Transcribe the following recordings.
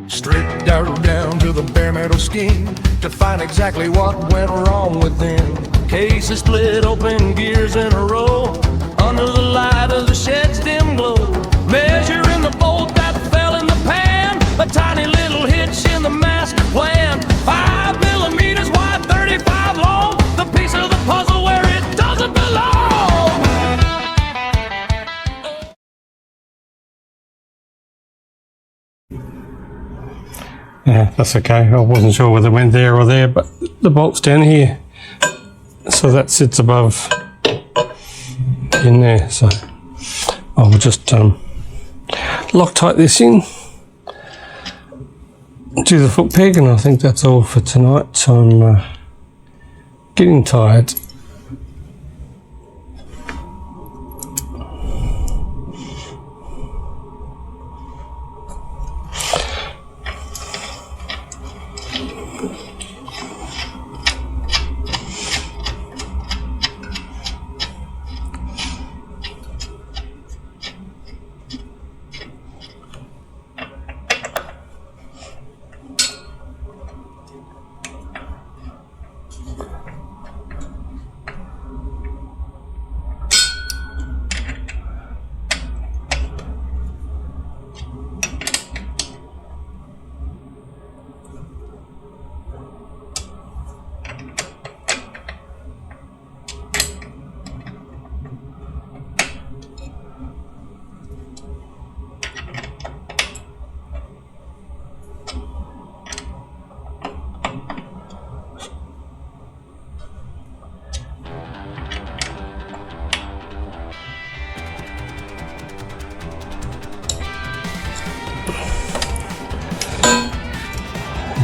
Stripped down to the bare metal skin to find exactly what went wrong within. Cases split open, gears in a row, under the light of the shed's dim glow. Measuring the bolt that fell in the pan, a tiny little hitch in the master plan. 5 millimeters wide, 35 long, the piece of the puzzle where it doesn't belong. Yeah, that's okay. I wasn't sure whether it went there or there, but the bolt's down here, so that sits above in there. So I'll just Loctite this in, do the foot peg, and I think that's all for tonight. I'm getting tired.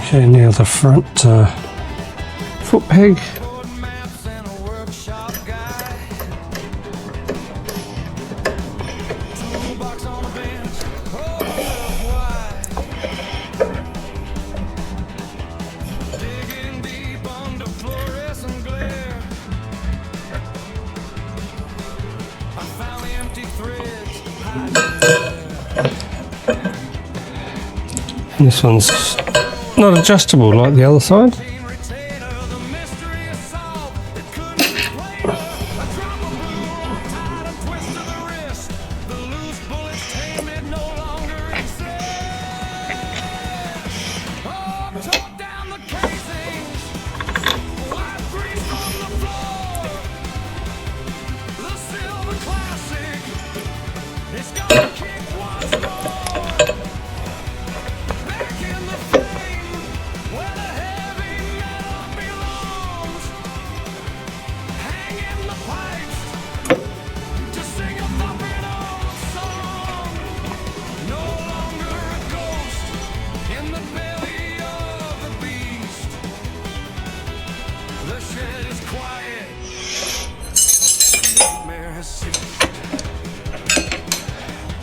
Okay, now the front foot peg. And this one's not adjustable like the other side.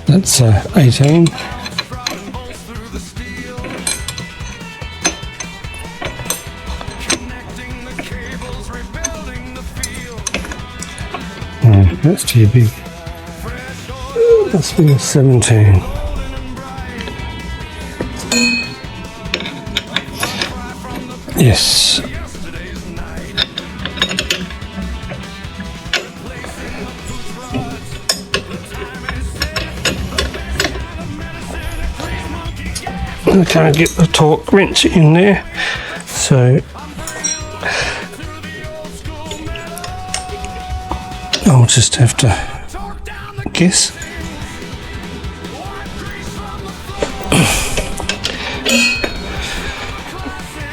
That's 18. No, that's too big. That's been 17. Yes. I can't get the torque wrench in there, so I'll just have to guess.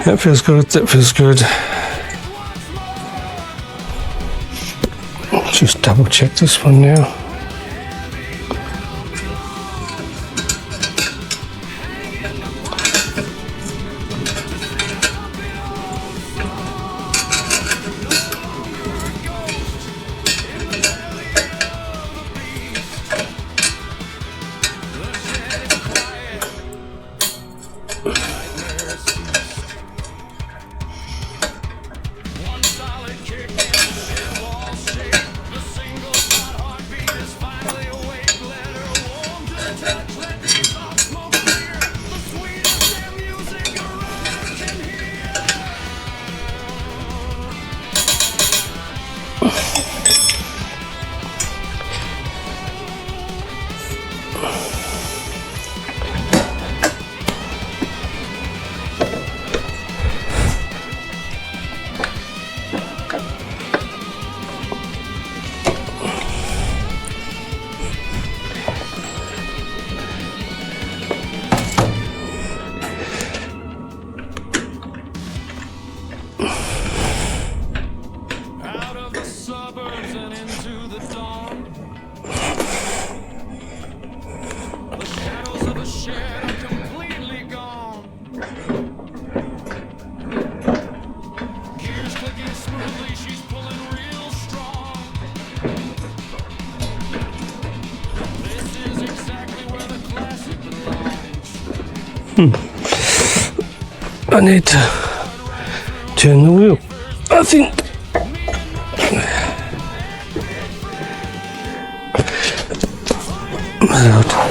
That feels good, that feels good. I'll just double check this one now. Out of the suburbs and into the dawn. The shadows of the shed are completely gone. Gears clicking smoothly, she's pulling real strong. This is exactly where the classic belongs. I need to turn the wheel, I think.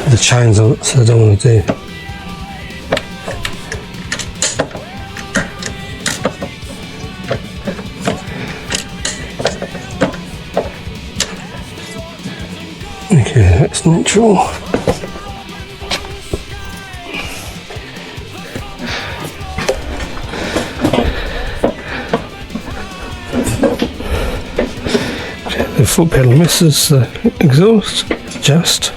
The chains on it, so I don't want to do. Okay, that's neutral. The foot pedal misses the exhaust, just.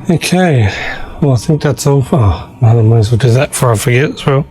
Okay, well I think that's all. Oh, I might as well do that before I forget as well.